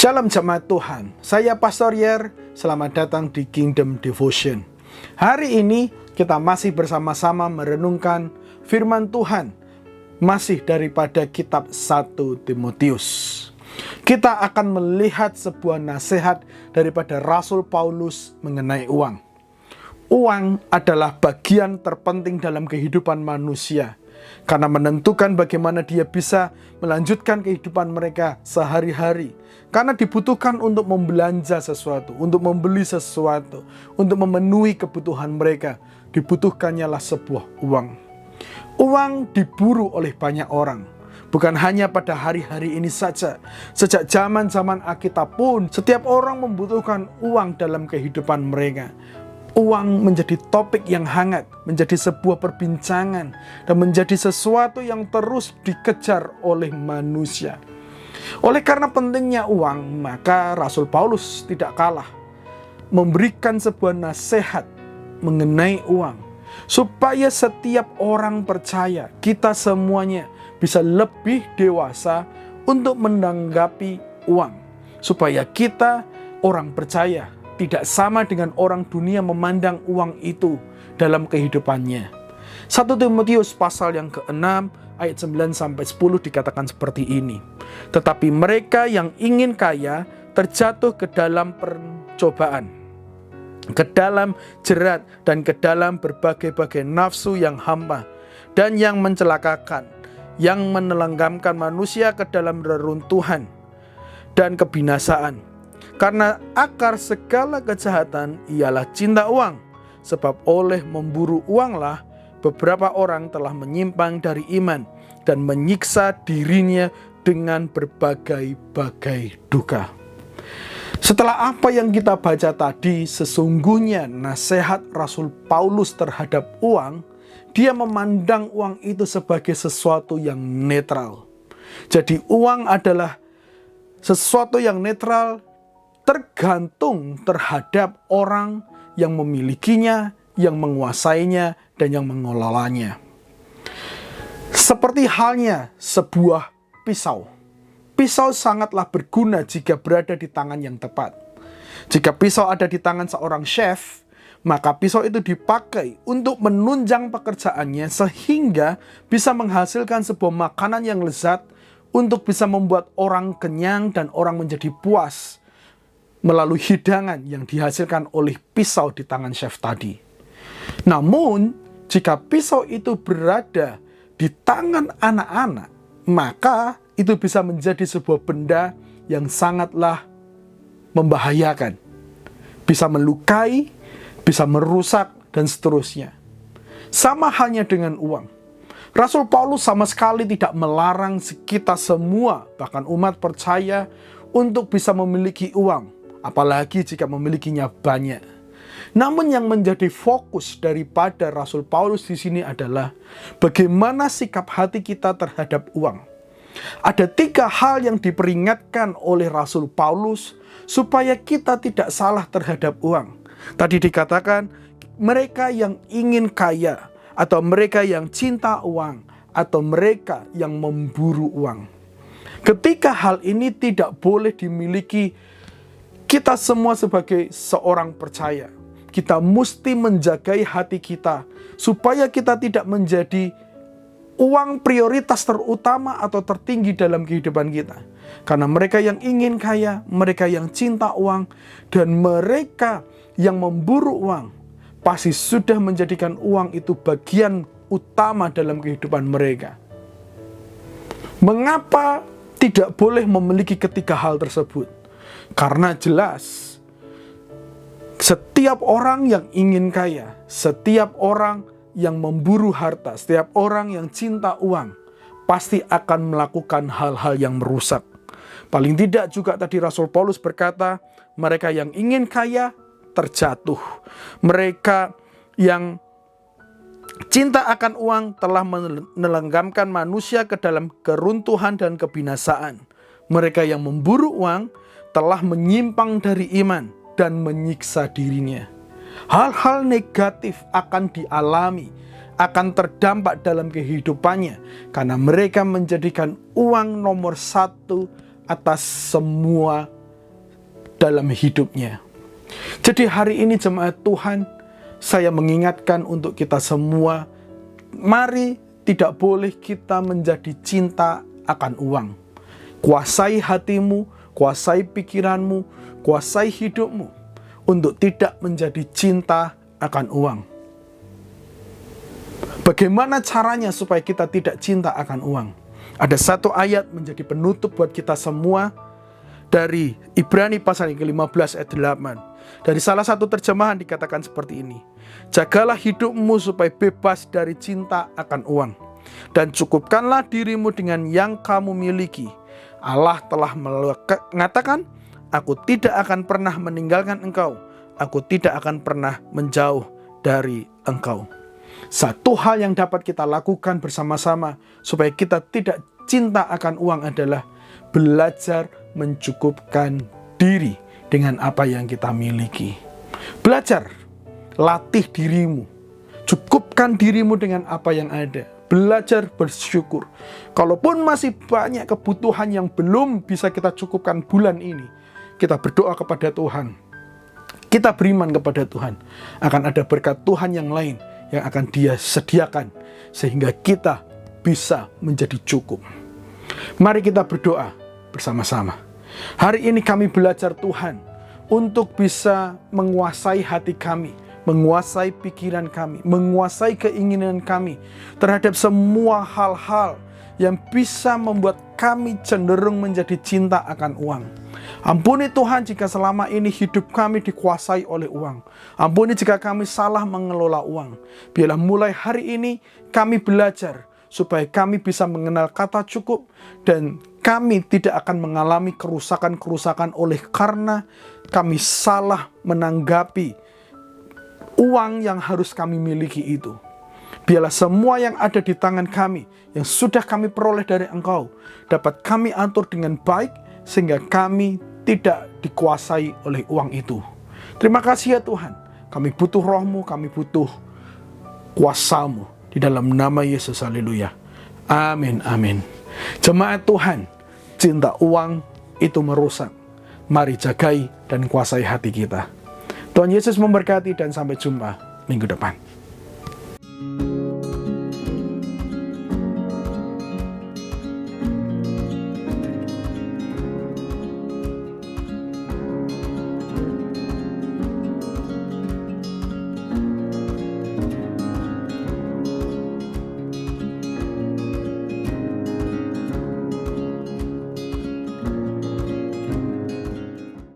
Shalom jemaat Tuhan, saya Pastor Yer, selamat datang di Kingdom Devotion. Hari ini kita masih bersama-sama merenungkan firman Tuhan, masih daripada kitab 1 Timotius. Kita akan melihat sebuah nasihat daripada Rasul Paulus mengenai uang. Uang adalah bagian terpenting dalam kehidupan manusia, karena menentukan bagaimana dia bisa melanjutkan kehidupan mereka sehari-hari. Karena dibutuhkan untuk membelanja sesuatu, untuk membeli sesuatu, untuk memenuhi kebutuhan mereka. Dibutuhkannya sebuah uang. Uang diburu oleh banyak orang. Bukan hanya pada hari-hari ini saja. Sejak zaman-zaman Alkitab pun, setiap orang membutuhkan uang dalam kehidupan mereka. Uang menjadi topik yang hangat, menjadi sebuah perbincangan, dan menjadi sesuatu yang terus dikejar oleh manusia. Oleh karena pentingnya uang, maka Rasul Paulus tidak kalah memberikan sebuah nasihat mengenai uang, supaya setiap orang percaya, kita semuanya bisa lebih dewasa untuk menanggapi uang, supaya kita orang percaya tidak sama dengan orang dunia memandang uang itu dalam kehidupannya. 1 Timotius pasal yang ke-6 ayat 9-10 dikatakan seperti ini. Tetapi mereka yang ingin kaya terjatuh ke dalam pencobaan, ke dalam jerat, dan ke dalam berbagai-bagai nafsu yang hampa dan yang mencelakakan, yang menelenggamkan manusia ke dalam reruntuhan dan kebinasaan. Karena akar segala kejahatan ialah cinta uang, sebab oleh memburu uanglah beberapa orang telah menyimpang dari iman dan menyiksa dirinya dengan berbagai-bagai duka. Setelah apa yang kita baca tadi, sesungguhnya nasihat Rasul Paulus terhadap uang, dia memandang uang itu sebagai sesuatu yang netral. Jadi uang adalah sesuatu yang netral, tergantung terhadap orang yang memilikinya, yang menguasainya, dan yang mengelolanya. Seperti halnya sebuah pisau. Pisau sangatlah berguna jika berada di tangan yang tepat. Jika pisau ada di tangan seorang chef, maka pisau itu dipakai untuk menunjang pekerjaannya sehingga bisa menghasilkan sebuah makanan yang lezat untuk bisa membuat orang kenyang dan orang menjadi puas melalui hidangan yang dihasilkan oleh pisau di tangan chef tadi. Namun, jika pisau itu berada di tangan anak-anak, maka itu bisa menjadi sebuah benda yang sangatlah membahayakan. Bisa melukai, bisa merusak, dan seterusnya. Sama halnya dengan uang. Rasul Paulus sama sekali tidak melarang kita semua, bahkan umat percaya, untuk bisa memiliki uang, apalagi jika memilikinya banyak. Namun yang menjadi fokus daripada Rasul Paulus di sini adalah bagaimana sikap hati kita terhadap uang. Ada 3 hal yang diperingatkan oleh Rasul Paulus supaya kita tidak salah terhadap uang. Tadi dikatakan mereka yang ingin kaya, atau mereka yang cinta uang, atau mereka yang memburu uang. Ketika hal ini tidak boleh dimiliki kita semua sebagai seorang percaya, kita mesti menjagai hati kita supaya kita tidak menjadi uang prioritas terutama atau tertinggi dalam kehidupan kita. Karena mereka yang ingin kaya, mereka yang cinta uang, dan mereka yang memburu uang pasti sudah menjadikan uang itu bagian utama dalam kehidupan mereka. Mengapa tidak boleh memiliki ketiga hal tersebut? Karena jelas setiap orang yang ingin kaya, setiap orang yang memburu harta, setiap orang yang cinta uang pasti akan melakukan hal-hal yang merusak. Paling tidak juga tadi Rasul Paulus berkata, mereka yang ingin kaya terjatuh. Mereka yang cinta akan uang telah menelenggamkan manusia ke dalam keruntuhan dan kebinasaan. Mereka yang memburu uang telah menyimpang dari iman dan menyiksa dirinya. Hal-hal negatif akan dialami, akan terdampak dalam kehidupannya, karena mereka menjadikan uang nomor 1 atas semua dalam hidupnya. Jadi hari ini jemaat Tuhan, saya mengingatkan untuk kita semua, mari tidak boleh kita menjadi cinta akan uang. Kuasai hatimu, kuasai pikiranmu, kuasai hidupmu untuk tidak menjadi cinta akan uang. Bagaimana caranya supaya kita tidak cinta akan uang? Ada satu ayat menjadi penutup buat kita semua dari Ibrani pasal yang ke-15 ayat 8. Dari salah satu terjemahan dikatakan seperti ini. Jagalah hidupmu supaya bebas dari cinta akan uang, dan cukupkanlah dirimu dengan yang kamu miliki. Allah telah mengatakan, aku tidak akan pernah meninggalkan engkau, aku tidak akan pernah menjauh dari engkau. Satu hal yang dapat kita lakukan bersama-sama supaya kita tidak cinta akan uang adalah belajar mencukupkan diri dengan apa yang kita miliki. Belajar, latih dirimu, cukupkan dirimu dengan apa yang ada. Belajar bersyukur. Kalaupun masih banyak kebutuhan yang belum bisa kita cukupkan bulan ini, kita berdoa kepada Tuhan. Kita beriman kepada Tuhan. Akan ada berkat Tuhan yang lain yang akan Dia sediakan sehingga kita bisa menjadi cukup. Mari kita berdoa bersama-sama. Hari ini kami belajar Tuhan untuk bisa menguasai hati kami, menguasai pikiran kami, menguasai keinginan kami terhadap semua hal-hal yang bisa membuat kami cenderung menjadi cinta akan uang. Ampuni Tuhan jika selama ini hidup kami dikuasai oleh uang. Ampuni jika kami salah mengelola uang. Biarlah mulai hari ini kami belajar supaya kami bisa mengenal kata cukup dan kami tidak akan mengalami kerusakan-kerusakan oleh karena kami salah menanggapi uang yang harus kami miliki itu. Biarlah semua yang ada di tangan kami, yang sudah kami peroleh dari Engkau, dapat kami atur dengan baik, sehingga kami tidak dikuasai oleh uang itu. Terima kasih ya Tuhan, kami butuh Roh-Mu, kami butuh kuasa-Mu. Di dalam nama Yesus, haleluya. Amin, amin. Jemaat Tuhan, cinta uang itu merusak. Mari jagai dan kuasai hati kita. Tuhan Yesus memberkati dan sampai jumpa minggu depan.